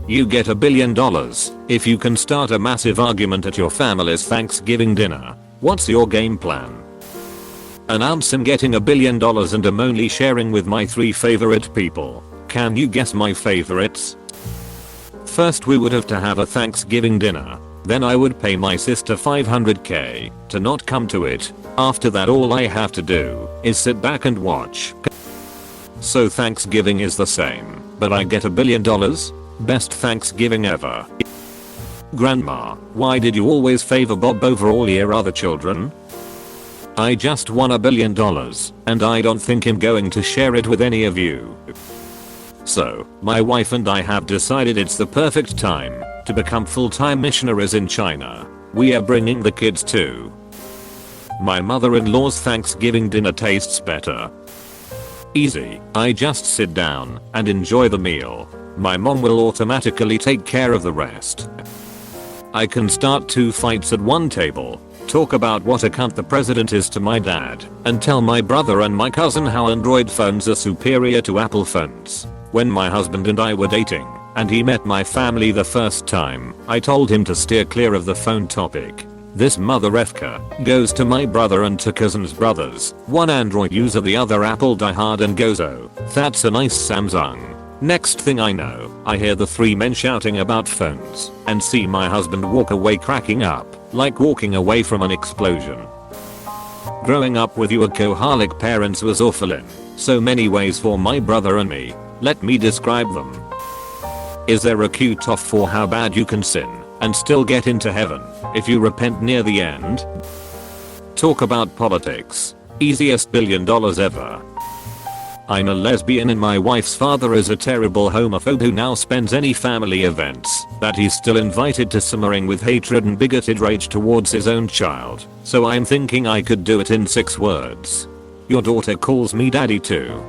You get $1 billion if you can start a massive argument at your family's Thanksgiving dinner. What's your game plan? Announce I'm getting $1 billion and I'm only sharing with my 3 favorite people. Can you guess my favorites? First we would have to have a Thanksgiving dinner. Then I would pay my sister $500k to not come to it. After that all I have to do is sit back and watch. So Thanksgiving is the same, but I get $1 billion? Best Thanksgiving ever. Grandma, why did you always favor Bob over all your other children? I just won $1 billion and I don't think I'm going to share it with any of you. So, my wife and I have decided it's the perfect time to become full-time missionaries in China. We are bringing the kids too. My mother-in-law's Thanksgiving dinner tastes better. Easy, I just sit down and enjoy the meal. My mom will automatically take care of the rest. I can start 2 fights at one table, talk about what a cunt the president is to my dad, and tell my brother and my cousin how Android phones are superior to Apple phones. When my husband and I were dating, and he met my family the first time, I told him to steer clear of the phone topic. This mother effer goes to my brother and to cousin's brothers, one Android user the other Apple diehard, and goes, oh, that's a nice Samsung. Next thing I know, I hear the 3 men shouting about phones, and see my husband walk away cracking up, like walking away from an explosion. Growing up with alcoholic parents was awful in so many ways for my brother and me. Let me describe them. Is there a cutoff for how bad you can sin and still get into heaven if you repent near the end? Talk about politics. Easiest $1 billion ever. I'm a lesbian and my wife's father is a terrible homophobe who now spends any family events that he's still invited to simmering with hatred and bigoted rage towards his own child. So I'm thinking I could do it in 6 words. Your daughter calls me daddy too.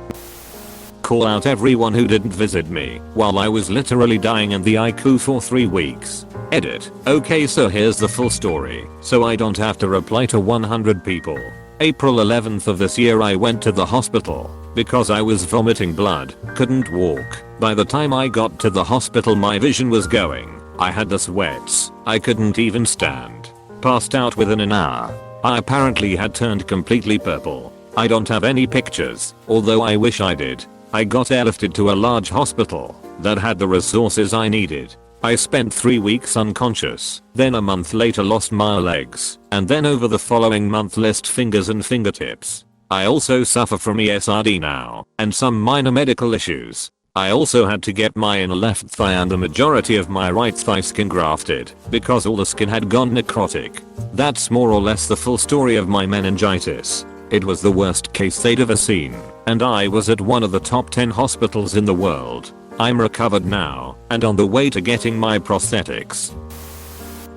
Call out everyone who didn't visit me while I was literally dying in the ICU for 3 weeks. Edit. Okay, so here's the full story, so I don't have to reply to 100 people. April 11th of this year I went to the hospital because I was vomiting blood, couldn't walk. By the time I got to the hospital my vision was going. I had the sweats, I couldn't even stand. Passed out within an hour. I apparently had turned completely purple. I don't have any pictures, although I wish I did. I got airlifted to a large hospital that had the resources I needed. I spent 3 weeks unconscious, then a month later lost my legs, and then over the following month lost fingers and fingertips. I also suffer from ESRD now, and some minor medical issues. I also had to get my inner left thigh and the majority of my right thigh skin grafted, because all the skin had gone necrotic. That's more or less the full story of my meningitis. It was the worst case they'd ever seen, and I was at one of the top 10 hospitals in the world. I'm recovered now, and on the way to getting my prosthetics.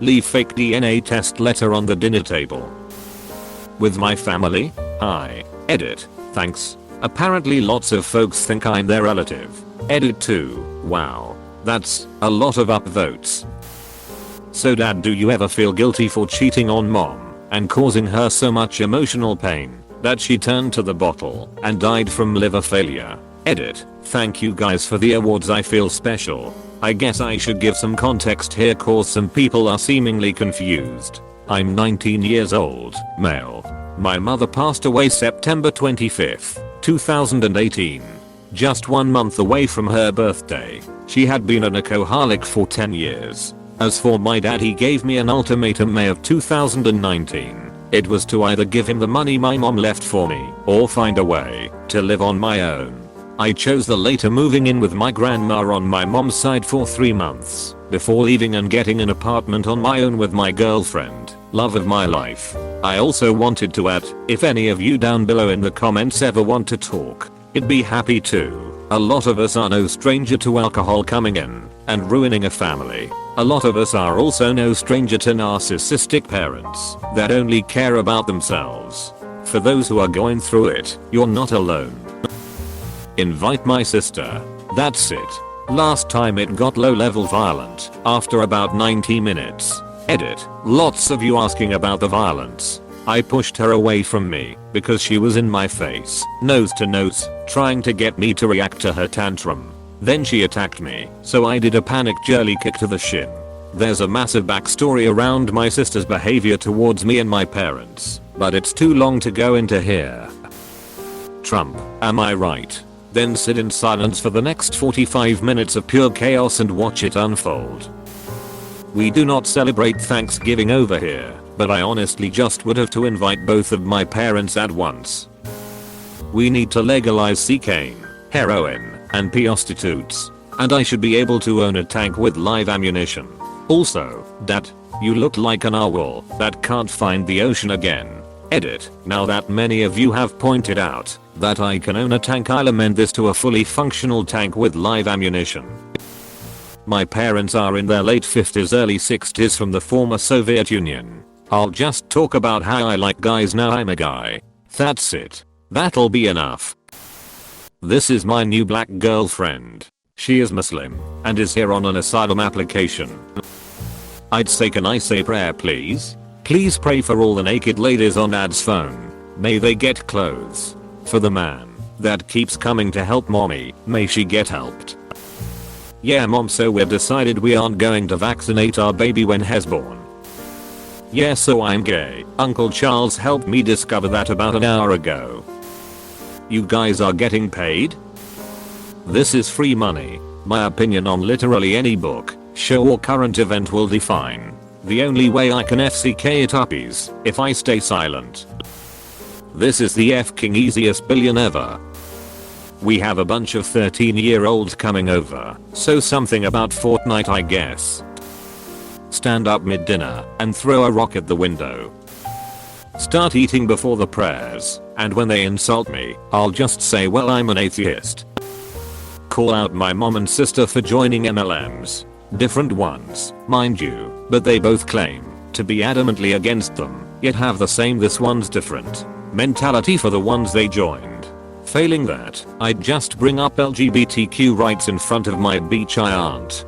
Leave fake DNA test letter on the dinner table. With my family? Hi. Edit. Thanks. Apparently lots of folks think I'm their relative. Edit 2. Wow. That's a lot of upvotes. So dad, do you ever feel guilty for cheating on mom and causing her so much emotional pain that she turned to the bottle and died from liver failure? Edit. Thank you guys for the awards, I feel special. I guess I should give some context here cause some people are seemingly confused. I'm 19 years old, male. My mother passed away September 25th, 2018. Just 1 month away from her birthday. She had been an alcoholic for 10 years. As for my dad, he gave me an ultimatum May of 2019. It was to either give him the money my mom left for me or find a way to live on my own. I chose the later, moving in with my grandma on my mom's side for 3 months before leaving and getting an apartment on my own with my girlfriend, love of my life. I also wanted to add, if any of you down below in the comments ever want to talk, I'd be happy to. A lot of us are no stranger to alcohol coming in and ruining a family. A lot of us are also no stranger to narcissistic parents that only care about themselves. For those who are going through it, you're not alone. Invite my sister. That's it. Last time it got low level violent after about 90 minutes. Edit. Lots of you asking about the violence. I pushed her away from me because she was in my face, nose to nose, trying to get me to react to her tantrum. Then she attacked me, so I did a panic jelly kick to the shin. There's a massive backstory around my sister's behavior towards me and my parents, but it's too long to go into here. Trump, am I right? Then sit in silence for the next 45 minutes of pure chaos and watch it unfold. We do not celebrate Thanksgiving over here, but I honestly just would have to invite both of my parents at once. We need to legalize cocaine, heroin, and prostitutes. And I should be able to own a tank with live ammunition. Also, Dad, you look like an owl that can't find the ocean again. Edit. Now that many of you have pointed out that I can own a tank, I'll amend this to a fully functional tank with live ammunition. My parents are in their late 50s early 60s from the former Soviet Union. I'll just talk about how I like guys now I'm a guy. That's it. That'll be enough. This is my new black girlfriend. She is Muslim and is here on an asylum application. I'd say, can I say prayer please? Please pray for all the naked ladies on Dad's phone. May they get clothes. For the man that keeps coming to help mommy, may she get helped. Yeah mom, so we've decided we aren't going to vaccinate our baby when he's born. Yeah, so I'm gay. Uncle Charles helped me discover that about an hour ago. You guys are getting paid? This is free money. My opinion on literally any book, show or current event will define. The only way I can FCK it up is if I stay silent. This is the f-king easiest billion ever. We have a bunch of 13-year-olds coming over, so something about Fortnite I guess. Stand up mid-dinner and throw a rock at the window. Start eating before the prayers, and when they insult me, I'll just say, well, I'm an atheist. Call out my mom and sister for joining MLMs. Different ones, mind you, but they both claim to be adamantly against them, yet have the same "this one's different" mentality for the ones they joined. Failing that, I'd just bring up LGBTQ rights in front of my beach aunt.